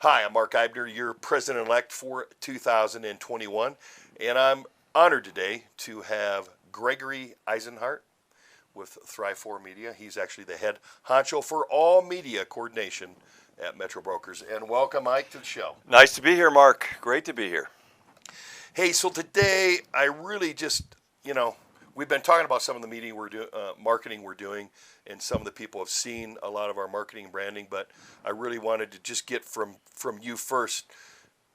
Hi, I'm Mark Eibner, your president-elect for 2021, and I'm honored today to have Gregory Isenhart with Thrive4 Media. He's actually the head honcho for all media coordination at Metro Brokers. And welcome, Mike, to the show. Nice to be here, Mark. Great to be here. Hey, so today I really just, we've been talking about some of the marketing we're doing, and some of the people have seen a lot of our marketing and branding, but I really wanted to just get from you first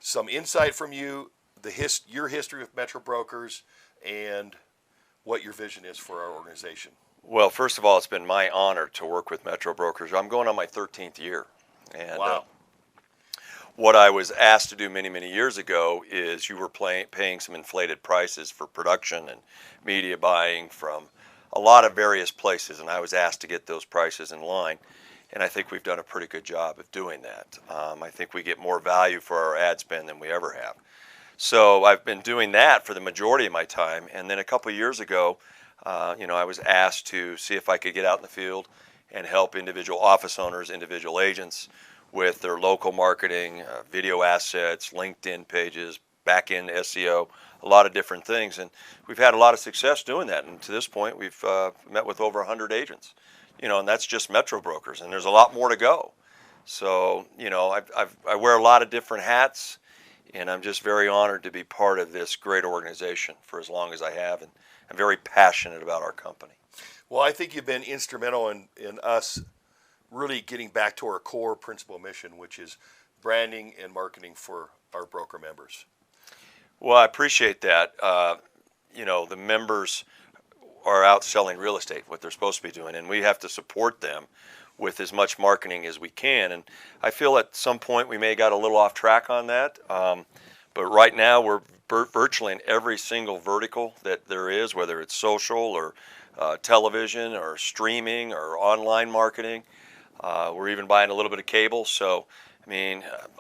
some insight from you, your history with Metro Brokers, and what your vision is for our organization. Well, first of all, it's been my honor to work with Metro Brokers. I'm going on my 13th year. And wow. What I was asked to do many, many years ago is you were paying some inflated prices for production and media buying from a lot of various places, and I was asked to get those prices in line, and I think we've done a pretty good job of doing that. I think we get more value for our ad spend than we ever have. So I've been doing that for the majority of my time, and then a couple of years ago, I was asked to see if I could get out in the field and help individual office owners, individual agents with their local marketing, video assets, LinkedIn pages, back-end SEO, a lot of different things. And we've had a lot of success doing that. And to this point, we've met with over 100 agents, and that's just Metro Brokers. And there's a lot more to go. So, I wear a lot of different hats, and I'm just very honored to be part of this great organization for as long as I have. And I'm very passionate about our company. Well, I think you've been instrumental in us really getting back to our core principal mission, which is branding and marketing for our broker members. Well, I appreciate that. The members are out selling real estate, what they're supposed to be doing, and we have to support them with as much marketing as we can. And I feel at some point we may have got a little off track on that, but right now we're virtually in every single vertical that there is, whether it's social or television or streaming or online marketing. We're even buying a little bit of cable. So,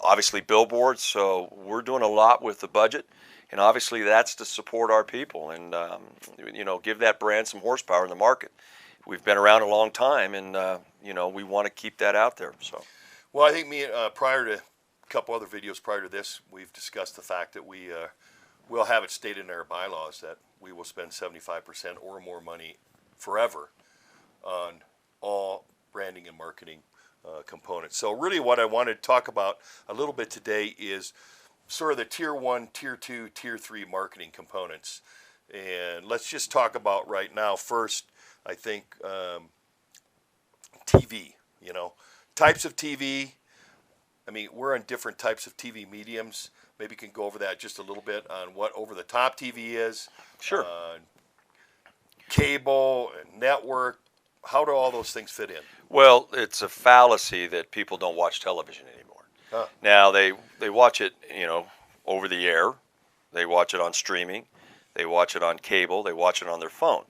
obviously billboards. So we're doing a lot with the budget. And obviously that's to support our people and, give that brand some horsepower in the market. We've been around a long time, and, we want to keep that out there. So, well, I think prior to a couple other videos prior to this, we've discussed the fact that we'll have it stated in our bylaws that we will spend 75% or more money forever on all branding and marketing components. So really what I wanted to talk about a little bit today is sort of the tier 1, tier 2, tier 3 marketing components. And let's just talk about right now first, I think, TV, types of TV. We're on different types of TV mediums. Maybe you can go over that just a little bit on what over-the-top TV is. Sure. Cable and network. How do all those things fit in? Well, it's a fallacy that people don't watch television anymore. Huh. Now, they watch it, over the air. They watch it on streaming. They watch it on cable. They watch it on their phone.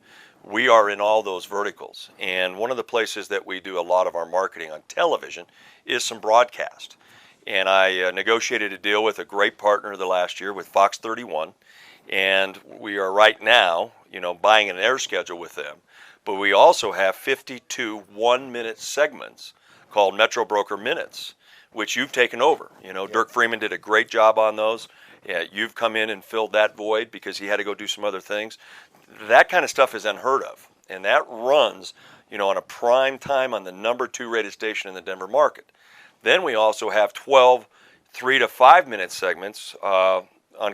We are in all those verticals. And one of the places that we do a lot of our marketing on television is some broadcast. And I negotiated a deal with a great partner the last year with Fox 31. And we are right now, buying an air schedule with them. But we also have 52 one-minute segments called Metro Broker Minutes, which you've taken over. Yep. Dirk Freeman did a great job on those. Yeah, you've come in and filled that void because he had to go do some other things. That kind of stuff is unheard of. And that runs, on a prime time on the number 2 rated station in the Denver market. Then we also have 12 3 to 5 minute segments on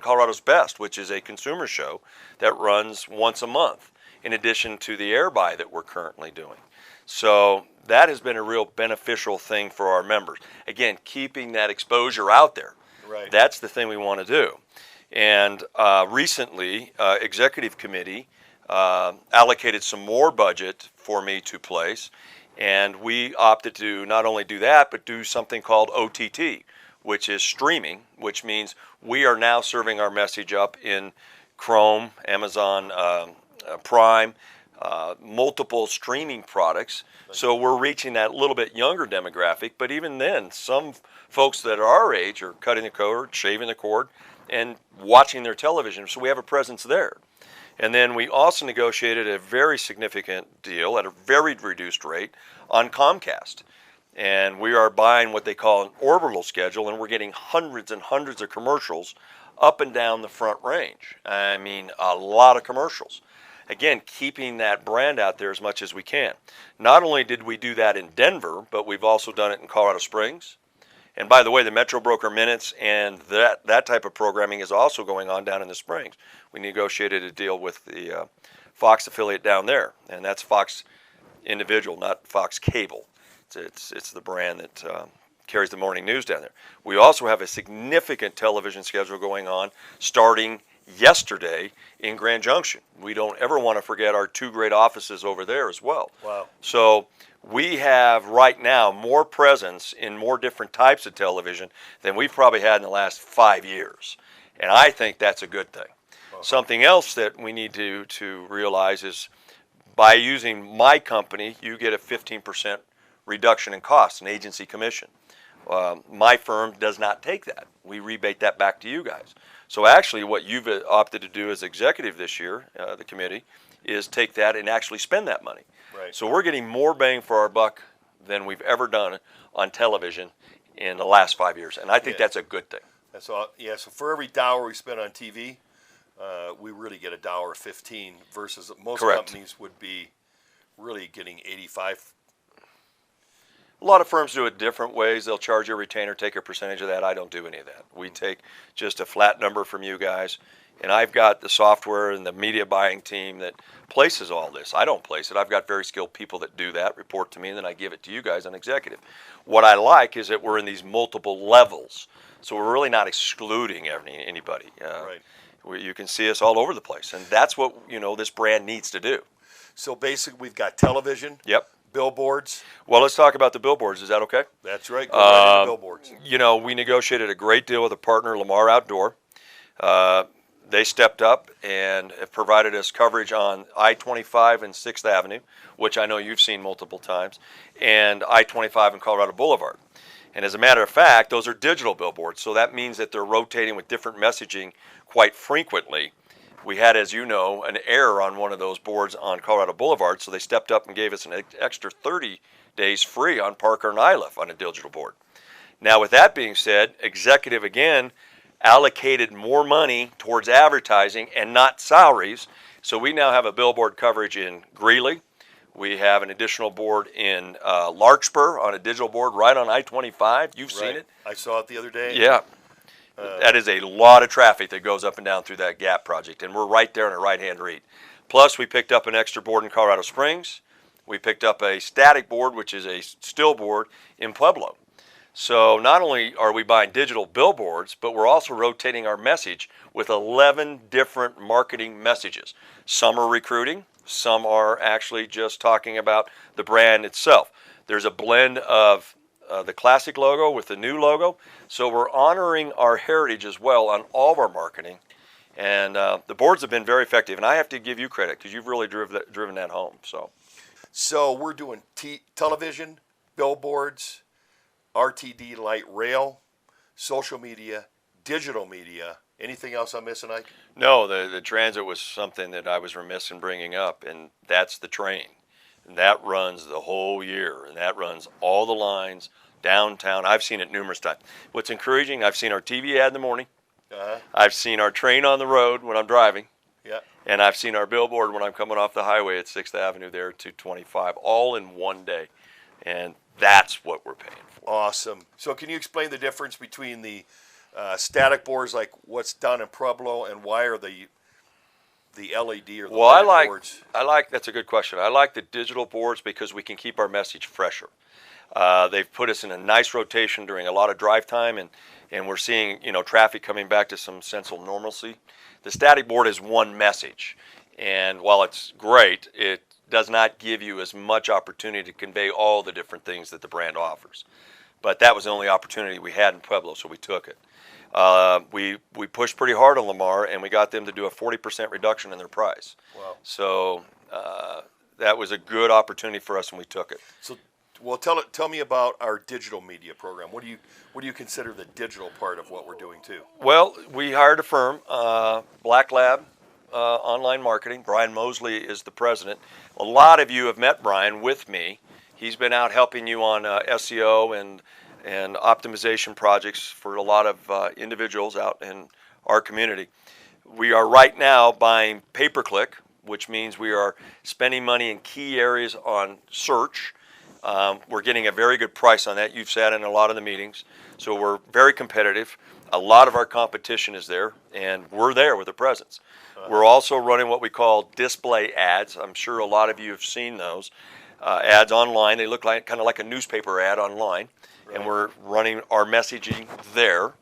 Colorado's Best, which is a consumer show that runs once a month, in addition to the air buy that we're currently doing. So that has been a real beneficial thing for our members. Again, keeping that exposure out there. Right. That's the thing we want to do. And recently, Executive Committee allocated some more budget for me to place, and we opted to not only do that, but do something called OTT, which is streaming, which means we are now serving our message up in Chrome, Amazon Prime, multiple streaming products. So we're reaching that little bit younger demographic, but even then, some folks that are our age are cutting the cord, shaving the cord, and watching their television. So we have a presence there. And then we also negotiated a very significant deal at a very reduced rate on Comcast. And we are buying what they call an orbital schedule, and we're getting hundreds and hundreds of commercials up and down the front range. I mean, a lot of commercials. Again, keeping that brand out there as much as we can. Not only did we do that in Denver, but we've also done it in Colorado Springs. And by the way, the Metro Broker Minutes and that type of programming is also going on down in the Springs. We negotiated a deal with the Fox affiliate down there, and that's Fox Individual, not Fox Cable. It's the brand that carries the morning news down there. We also have a significant television schedule going on starting yesterday in Grand Junction. We don't ever want to forget our 2 great offices over there as well. Wow. So we have right now more presence in more different types of television than we've probably had in the last 5 years. And I think that's a good thing. Something else that we need to realize is by using my company, you get a 15% reduction in costs, an agency commission. My firm does not take that. We rebate that back to you guys. So actually what you've opted to do as executive this year, the committee, is take that and actually spend that money. Right. So we're getting more bang for our buck than we've ever done on television in the last 5 years. And I think that's a good thing. That's all. Yeah, so for every dollar we spend on TV, we really get $1.15 versus most Correct. companies would be really getting 85. A lot of firms do it different ways. They'll charge you a retainer, take a percentage of that. I don't do any of that. We take just a flat number from you guys, and I've got the software and the media buying team that places all this. I don't place it. I've got very skilled people that do that, report to me, and then I give it to you guys on executive. What I like is that we're in these multiple levels, so we're really not excluding anybody. Right. You can see us all over the place, and that's what this brand needs to do. So basically we've got television. Yep. Billboards. Well, let's talk about the billboards. Is that okay? That's right. Go right into billboards. We negotiated a great deal with a partner, Lamar Outdoor. They stepped up and have provided us coverage on I-25 and 6th Avenue, which I know you've seen multiple times, and I-25 and Colorado Boulevard. And as a matter of fact, those are digital billboards, so that means that they're rotating with different messaging quite frequently. We had, as you know, an error on one of those boards on Colorado Boulevard, so they stepped up and gave us an extra 30 days free on Parker and Iliff on a digital board. Now, with that being said, executive again allocated more money towards advertising and not salaries, so we now have a billboard coverage in Greeley. We have an additional board in Larkspur on a digital board right on I-25. You've seen it. I saw it the other day. Yeah. That is a lot of traffic that goes up and down through that gap project, and we're right there in a right-hand read. Plus, we picked up an extra board in Colorado Springs. We picked up a static board, which is a still board, in Pueblo. So not only are we buying digital billboards, but we're also rotating our message with 11 different marketing messages. Some are recruiting. Some are actually just talking about the brand itself. There's a blend of the classic logo with the new logo. So we're honoring our heritage as well on all of our marketing. And the boards have been very effective. And I have to give you credit because you've really driven that home. So we're doing television, billboards, RTD light rail, social media, digital media. Anything else I'm missing, Ike? No, the transit was something that I was remiss in bringing up, and that's the train. And that runs the whole year, and that runs all the lines downtown. I've seen it numerous times. What's encouraging, I've seen our TV ad in the morning. I've seen our train on the road when I'm driving. Yeah. And I've seen our billboard when I'm coming off the highway at 6th Avenue there to 25, all in one day. And that's what we're paying for. Awesome. So can you explain the difference between the static boards, like what's done in Pueblo, and why are the LED or the lighted boards? That's a good question. I like the digital boards because we can keep our message fresher. They've put us in a nice rotation during a lot of drive time, and we're seeing traffic coming back to some sense of normalcy. The static board is one message, and while it's great, it does not give you as much opportunity to convey all the different things that the brand offers. But that was the only opportunity we had in Pueblo, so we took it. We pushed pretty hard on Lamar, and we got them to do a 40% reduction in their price. Wow. So that was a good opportunity for us, and we took it. So, well, tell me about our digital media program. What do you consider the digital part of what we're doing too? Well, we hired a firm, Black Lab Online Marketing. Brian Mosley is the president. A lot of you have met Brian with me. He's been out helping you on SEO and optimization projects for a lot of individuals out in our community. We are right now buying pay-per-click, which means we are spending money in key areas on search. We're getting a very good price on that. You've sat in a lot of the meetings, so we're very competitive. A lot of our competition is there, and we're there with a presence. We're also running what we call display ads. I'm sure a lot of you have seen those ads online. They look like kind of like a newspaper ad online, right. And we're running our messaging there.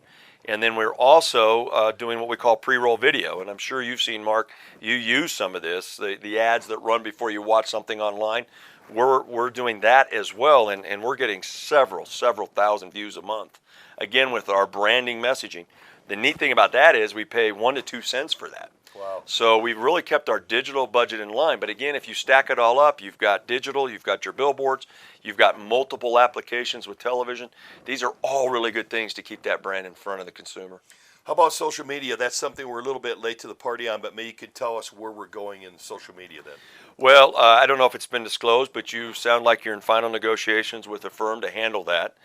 And then we're also doing what we call pre-roll video. And I'm sure you've seen, Mark, you use some of this, the ads that run before you watch something online. We're doing that as well, and we're getting several thousand views a month. Again, with our branding messaging. The neat thing about that is we pay 1 to 2 cents for that. Wow. So we've really kept our digital budget in line. But again, if you stack it all up, you've got digital, you've got your billboards, you've got multiple applications with television. These are all really good things to keep that brand in front of the consumer. How about social media? That's something we're a little bit late to the party on, but maybe you could tell us where we're going in social media then. Well, I don't know if it's been disclosed, but you sound like you're in final negotiations with a firm to handle that.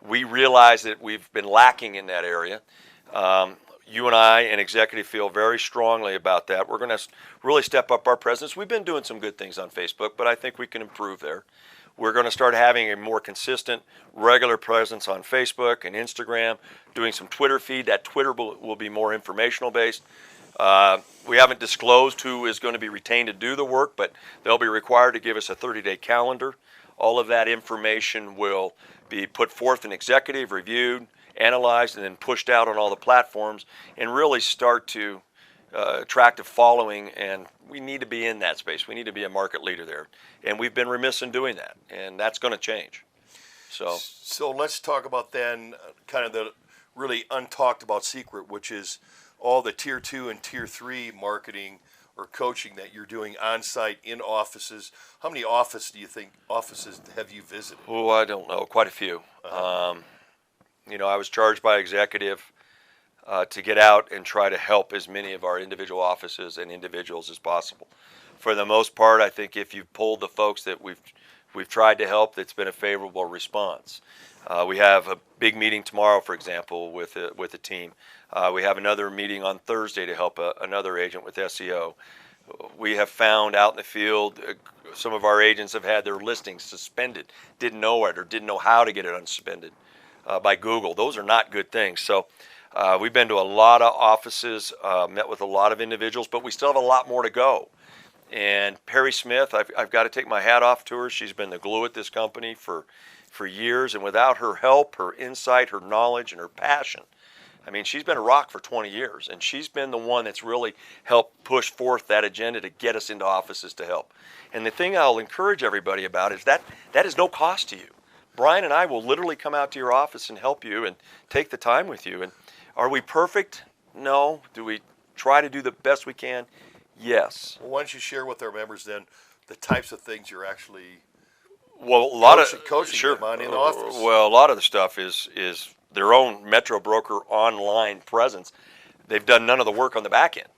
We realize that we've been lacking in that area. You and I and executive feel very strongly about that. We're going to really step up our presence. We've been doing some good things on Facebook, but I think we can improve there. We're going to start having a more consistent, regular presence on Facebook and Instagram, doing some Twitter feed. That Twitter will be more informational based. We haven't disclosed who is going to be retained to do the work, but they'll be required to give us a 30-day calendar. All of that information will be put forth in executive, reviewed, analyzed, and then pushed out on all the platforms and really start to attract a following, and we need to be in that space. We need to be a market leader there, and we've been remiss in doing that, and that's going to change. So let's talk about then kind of the really untalked about secret, which is all the tier 2 and tier 3 marketing or coaching that you're doing on site in offices. How many offices have you visited? Oh, I don't know, quite a few. I was charged by executive to get out and try to help as many of our individual offices and individuals as possible. For the most part, I think if you've polled the folks that we've tried to help, it's been a favorable response. We have a big meeting tomorrow, for example, with a team. We have another meeting on Thursday to help another agent with SEO. We have found out in the field, some of our agents have had their listings suspended, didn't know it or didn't know how to get it unsuspended by Google. Those are not good things. So we've been to a lot of offices, met with a lot of individuals, but we still have a lot more to go. And Perry Smith, I've got to take my hat off to her. She's been the glue at this company for years, and without her help, her insight, her knowledge, and her passion, I mean, she's been a rock for 20 years, and she's been the one that's really helped push forth that agenda to get us into offices to help. And the thing I'll encourage everybody about is that is no cost to you. Brian and I will literally come out to your office and help you and take the time with you. And are we perfect? No. Do we try to do the best we can? Yes. Well, why don't you share with our members then the types of things you're actually coaching them on in the office? Well, a lot of the stuff is their own Metro Broker online presence. They've done none of the work on the back end,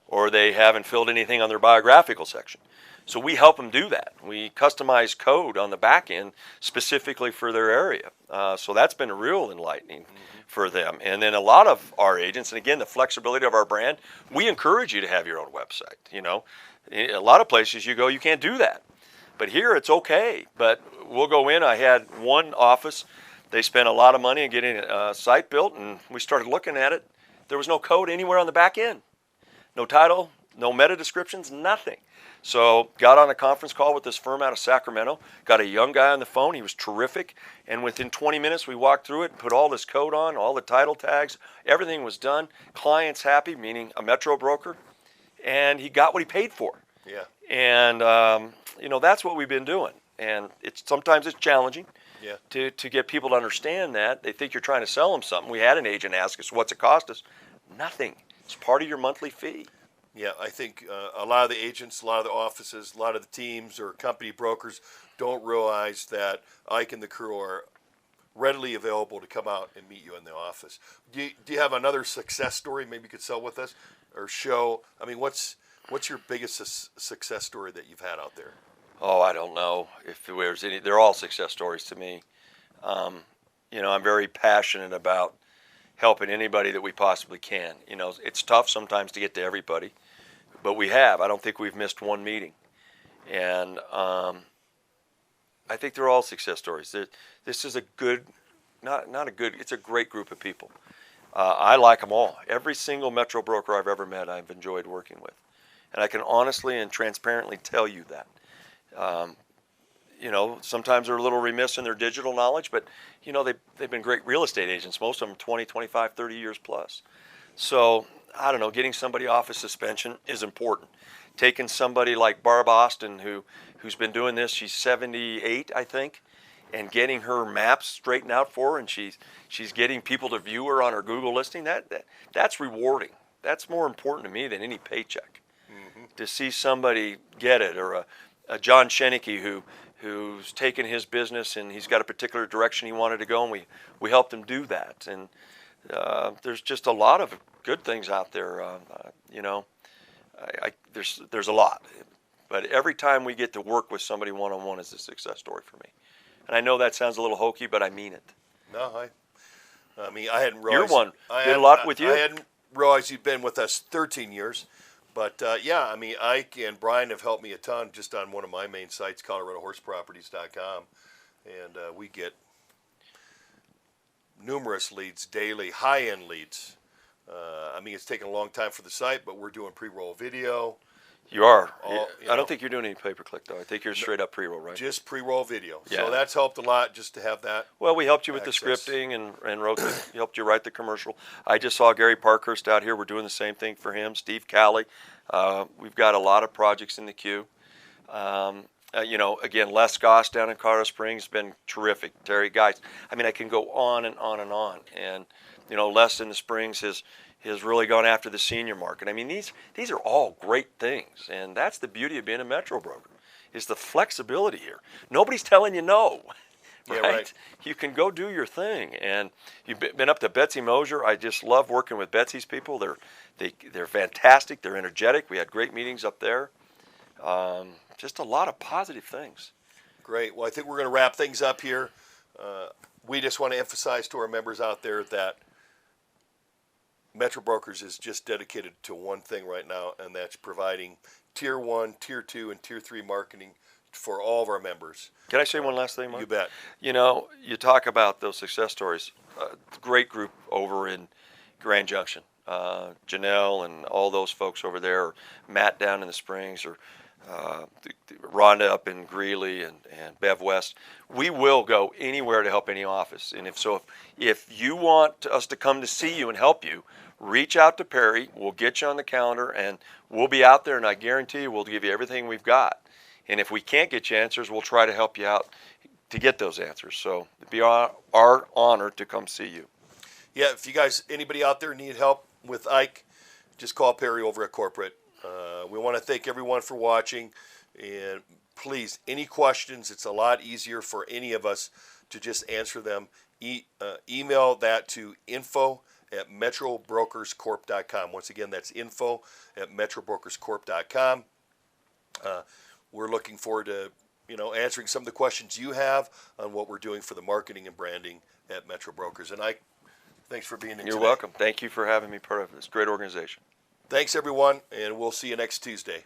or they haven't filled anything on their biographical section. So we help them do that. We customize code on the back end specifically for their area. So that's been real enlightening for them. And then a lot of our agents, and again, the flexibility of our brand, we encourage you to have your own website. A lot of places you go, you can't do that. But here it's okay. But we'll go in. I had one office. They spent a lot of money in getting a site built, and we started looking at it. There was no code anywhere on the back end. No title, no meta descriptions, nothing. So got on a conference call with this firm out of Sacramento, got a young guy on the phone. He was terrific. And within 20 minutes, we walked through it, put all this code on, all the title tags. Everything was done. Client's happy, meaning a Metro Broker. And he got what he paid for. Yeah. And, that's what we've been doing. And sometimes it's challenging. Yeah. To get people to understand that. They think you're trying to sell them something. We had an agent ask us, what's it cost us? Nothing. It's part of your monthly fee. Yeah, I think a lot of the agents, a lot of the offices, a lot of the teams or company brokers don't realize that Ike and the crew are readily available to come out and meet you in the office. Do you have another success story maybe you could sell with us or show? I mean, what's your biggest success story that you've had out there? Oh, I don't know if there's any. They're all success stories to me. I'm very passionate about helping anybody that we possibly can. It's tough sometimes to get to everybody, but we have. I don't think we've missed one meeting, and I think they're all success stories. This is a good, not a good. It's a great group of people. I like them all. Every single Metro broker I've ever met, I've enjoyed working with, and I can honestly and transparently tell you that. Sometimes they're a little remiss in their digital knowledge, but they've been great real estate agents, most of them 20, 25, 30 years plus. So I don't know, getting somebody off of suspension is important. Taking somebody like Barb Austin, who's been doing this, she's 78, I think, and getting her maps straightened out for her, and she's getting people to view her on her Google listing, that's rewarding. That's more important to me than any paycheck. Mm-hmm. To see somebody get it, or a John Shenicky who's taken his business and he's got a particular direction he wanted to go, and we helped him do that. And there's just a lot of good things out there. There's a lot, but every time we get to work with somebody one-on-one is a success story for me. And I know that sounds a little hokey, but I mean it. No, I mean, I hadn't realized. You're one. Did a lot with you. I hadn't realized you'd been with us 13 years. But, yeah, I mean, Ike and Brian have helped me a ton just on one of my main sites, ColoradoHorseProperties.com. And we get numerous leads daily, high-end leads. I mean, it's taken a long time for the site, but we're doing pre-roll video. You are. I don't think you're doing any pay-per-click, though. I think you're straight up pre-roll, right? Just pre-roll video. Yeah. So that's helped a lot just to have that. Well, we helped you with access. The scripting and helped you write the commercial. I just saw Gary Parkhurst out here. We're doing the same thing for him. Steve Calley. We've got a lot of projects in the queue. Again, Les Goss down in Colorado Springs has been terrific. Terry Geis. I mean, I can go on and on and on. And, Les in the Springs has really gone after the senior market. I mean, these are all great things, and that's the beauty of being a Metro broker, is the flexibility here. Nobody's telling you no, right? Yeah, right. You can go do your thing, and you've been up to Betsy Mosier. I just love working with Betsy's people. They're fantastic. They're energetic. We had great meetings up there. Just a lot of positive things. Great. Well, I think we're going to wrap things up here. We just want to emphasize to our members out there that Metro Brokers is just dedicated to one thing right now, and that's providing Tier 1, Tier 2, and Tier 3 marketing for all of our members. Can I say one last thing, Mark? You bet. You talk about those success stories. Great group over in Grand Junction. Janelle and all those folks over there, or Matt down in the Springs, or Rhonda up in Greeley and Bev West. We will go anywhere to help any office. And if you want us to come to see you and help you, reach out to Perry. We'll get you on the calendar, and we'll be out there, and I guarantee you we'll give you everything we've got. And if we can't get you answers, we'll try to help you out to get those answers. So it'd be our honor to come see you. Yeah, if you guys, anybody out there need help with Ike, just call Perry over at corporate. We want to thank everyone for watching, and please, any questions, it's a lot easier for any of us to just answer them. Email that to info@metrobrokerscorp.com. Once again, that's info@metrobrokerscorp.com. We're looking forward to answering some of the questions you have on what we're doing for the marketing and branding at Metro Brokers. And Ike, thanks for being in today. You're welcome. Thank you for having me part of this great organization. Thanks, everyone, and we'll see you next Tuesday.